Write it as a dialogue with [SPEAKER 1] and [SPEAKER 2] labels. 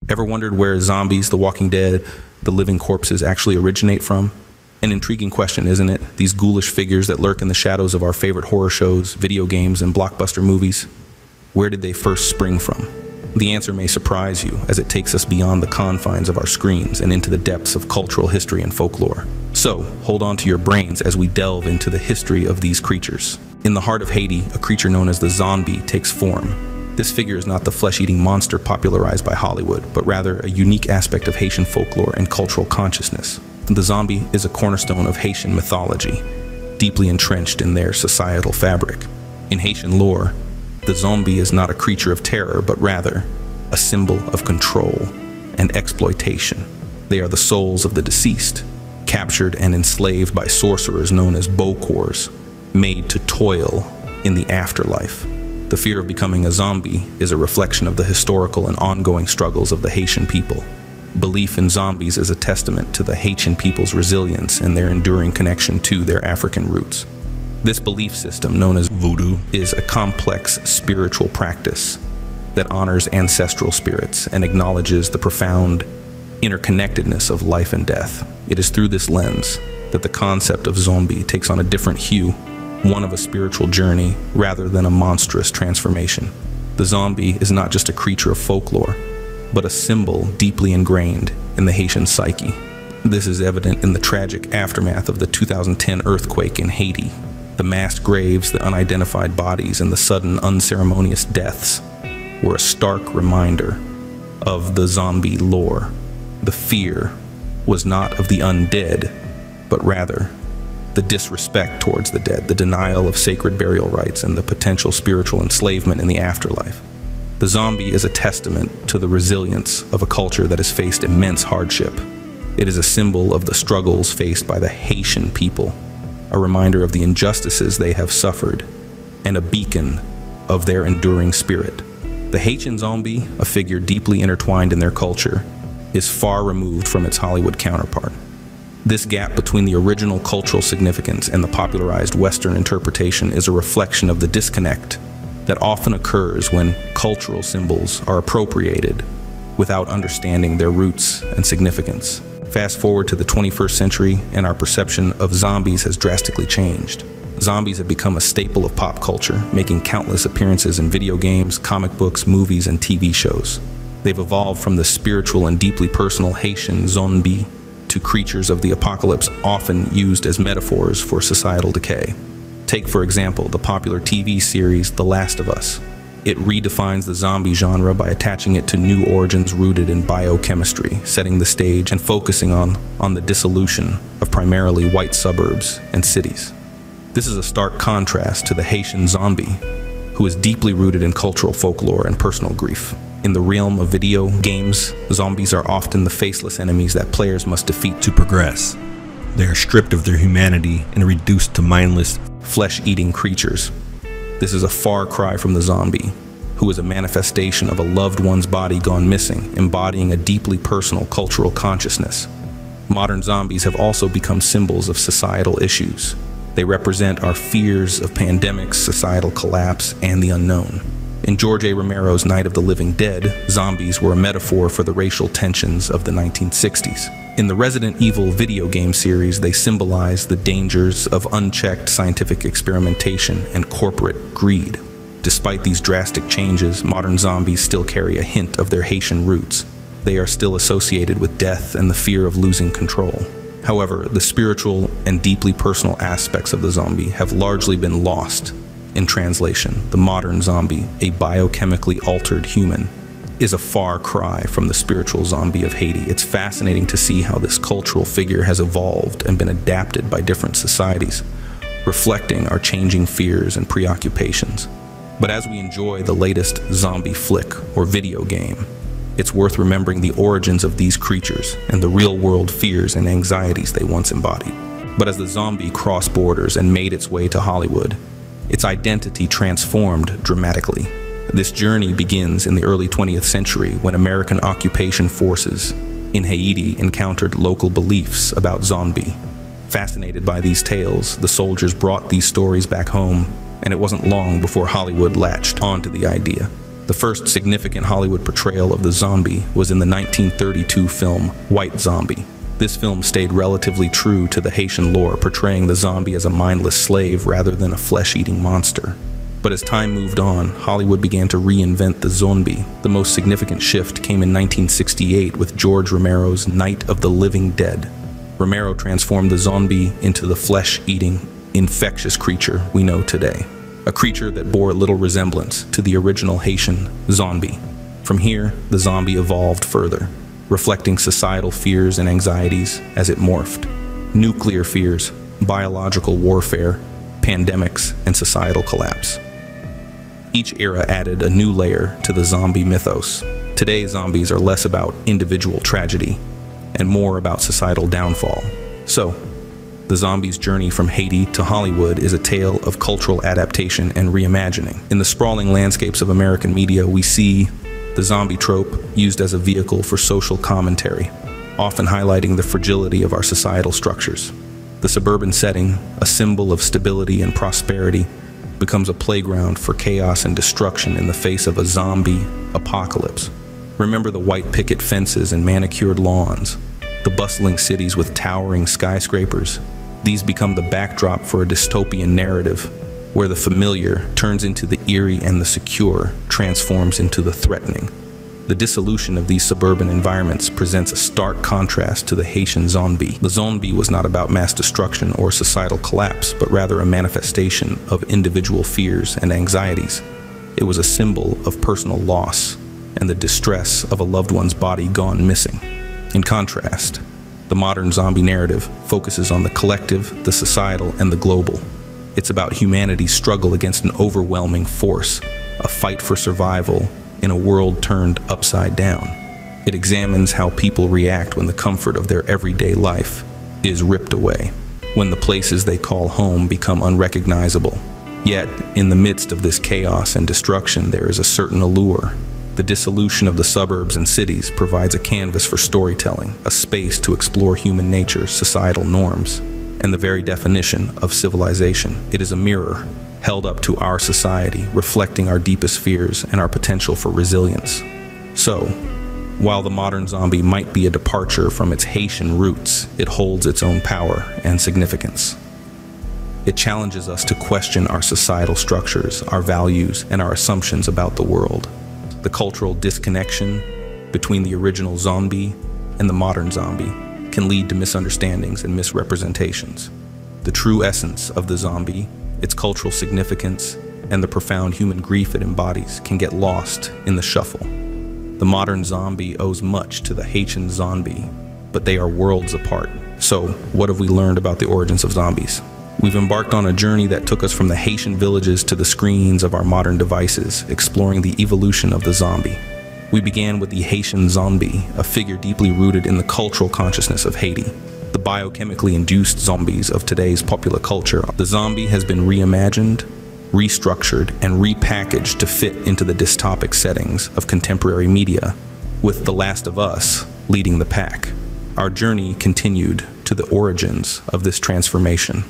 [SPEAKER 1] Ever wondered where zombies, the walking dead, the living corpses actually originate from? An intriguing question, isn't it? These ghoulish figures that lurk in the shadows of our favorite horror shows, video games, and blockbuster movies. Where did they first spring from? The answer may surprise you, as it takes us beyond the confines of our screens and into the depths of cultural history and folklore. So, hold on to your brains as we delve into the history of these creatures. In the heart of Haiti, a creature known as the zombi takes form. This figure is not the flesh-eating monster popularized by Hollywood, but rather a unique aspect of Haitian folklore and cultural consciousness. The zombie is a cornerstone of Haitian mythology, deeply entrenched in their societal fabric. In Haitian lore, the zombie is not a creature of terror, but rather a symbol of control and exploitation. They are the souls of the deceased, captured and enslaved by sorcerers known as bokors, made to toil in the afterlife. The fear of becoming a zombie is a reflection of the historical and ongoing struggles of the Haitian people. Belief in zombies is a testament to the Haitian people's resilience and their enduring connection to their African roots. This belief system, known as voodoo, is a complex spiritual practice that honors ancestral spirits and acknowledges the profound interconnectedness of life and death. It is through this lens that the concept of zombie takes on a different hue, one of a spiritual journey rather than a monstrous transformation. The zombie is not just a creature of folklore, but a symbol deeply ingrained in the Haitian psyche. This is evident in the tragic aftermath of the 2010 earthquake in Haiti. The mass graves, the unidentified bodies, and the sudden unceremonious deaths were a stark reminder of the zombie lore. The fear was not of the undead, but rather the disrespect towards the dead, the denial of sacred burial rites, and the potential spiritual enslavement in the afterlife. The zombie is a testament to the resilience of a culture that has faced immense hardship. It is a symbol of the struggles faced by the Haitian people, a reminder of the injustices they have suffered, and a beacon of their enduring spirit. The Haitian zombie, a figure deeply intertwined in their culture, is far removed from its Hollywood counterpart. This gap between the original cultural significance and the popularized Western interpretation is a reflection of the disconnect that often occurs when cultural symbols are appropriated without understanding their roots and significance. Fast forward to the 21st century, and our perception of zombies has drastically changed. Zombies have become a staple of pop culture, making countless appearances in video games, comic books, movies, and TV shows. They've evolved from the spiritual and deeply personal Haitian nzumbi to creatures of the apocalypse, often used as metaphors for societal decay. Take, for example, the popular TV series The Last of Us. It redefines the zombie genre by attaching it to new origins rooted in biochemistry, setting the stage and focusing on the dissolution of primarily white suburbs and cities. This is a stark contrast to the Haitian zombie, who is deeply rooted in cultural folklore and personal grief. In the realm of video games, zombies are often the faceless enemies that players must defeat to progress. They are stripped of their humanity and reduced to mindless, flesh-eating creatures. This is a far cry from the zombie, who is a manifestation of a loved one's body gone missing, embodying a deeply personal cultural consciousness. Modern zombies have also become symbols of societal issues. They represent our fears of pandemics, societal collapse, and the unknown. In George A. Romero's Night of the Living Dead, zombies were a metaphor for the racial tensions of the 1960s. In the Resident Evil video game series, they symbolize the dangers of unchecked scientific experimentation and corporate greed. Despite these drastic changes, modern zombies still carry a hint of their Haitian roots. They are still associated with death and the fear of losing control. However, the spiritual and deeply personal aspects of the zombie have largely been lost in translation. The modern zombie, a biochemically altered human, is a far cry from the spiritual zombie of Haiti. It's fascinating to see how this cultural figure has evolved and been adapted by different societies, reflecting our changing fears and preoccupations. But as we enjoy the latest zombie flick or video game, it's worth remembering the origins of these creatures and the real-world fears and anxieties they once embodied. But as the zombie crossed borders and made its way to Hollywood, its identity transformed dramatically. This journey begins in the early 20th century when American occupation forces in Haiti encountered local beliefs about zombie. Fascinated by these tales, the soldiers brought these stories back home, and it wasn't long before Hollywood latched onto the idea. The first significant Hollywood portrayal of the zombie was in the 1932 film White Zombie. This film stayed relatively true to the Haitian lore, portraying the zombie as a mindless slave rather than a flesh-eating monster. But as time moved on, Hollywood began to reinvent the zombie. The most significant shift came in 1968 with George Romero's Night of the Living Dead. Romero transformed the zombie into the flesh-eating, infectious creature we know today. A creature that bore little resemblance to the original Haitian zombie. From here, the zombie evolved further, reflecting societal fears and anxieties as it morphed. Nuclear fears, biological warfare, pandemics, and societal collapse. Each era added a new layer to the zombie mythos. Today, zombies are less about individual tragedy and more about societal downfall. So, the zombie's journey from Haiti to Hollywood is a tale of cultural adaptation and reimagining. In the sprawling landscapes of American media, we see the zombie trope used as a vehicle for social commentary, often highlighting the fragility of our societal structures. The suburban setting, a symbol of stability and prosperity, becomes a playground for chaos and destruction in the face of a zombie apocalypse. Remember the white picket fences and manicured lawns, the bustling cities with towering skyscrapers. These become the backdrop for a dystopian narrative where the familiar turns into the eerie and the secure transforms into the threatening. The dissolution of these suburban environments presents a stark contrast to the Haitian zombie. The zombie was not about mass destruction or societal collapse, but rather a manifestation of individual fears and anxieties. It was a symbol of personal loss and the distress of a loved one's body gone missing. In contrast, the modern zombie narrative focuses on the collective, the societal, and the global. It's about humanity's struggle against an overwhelming force, a fight for survival in a world turned upside down. It examines how people react when the comfort of their everyday life is ripped away, when the places they call home become unrecognizable. Yet, in the midst of this chaos and destruction, there is a certain allure. The dissolution of the suburbs and cities provides a canvas for storytelling, a space to explore human nature, societal norms, and the very definition of civilization. It is a mirror held up to our society, reflecting our deepest fears and our potential for resilience. So, while the modern zombie might be a departure from its Haitian roots, it holds its own power and significance. It challenges us to question our societal structures, our values, and our assumptions about the world. The cultural disconnection between the original zombie and the modern zombie can lead to misunderstandings and misrepresentations. The true essence of the zombie, its cultural significance, and the profound human grief it embodies can get lost in the shuffle. The modern zombie owes much to the Haitian zombie, but they are worlds apart. So, what have we learned about the origins of zombies? We've embarked on a journey that took us from the Haitian villages to the screens of our modern devices, exploring the evolution of the zombie. We began with the Haitian zombie, a figure deeply rooted in the cultural consciousness of Haiti. The biochemically induced zombies of today's popular culture. The zombie has been reimagined, restructured, and repackaged to fit into the dystopic settings of contemporary media, with The Last of Us leading the pack. Our journey continued to the origins of this transformation.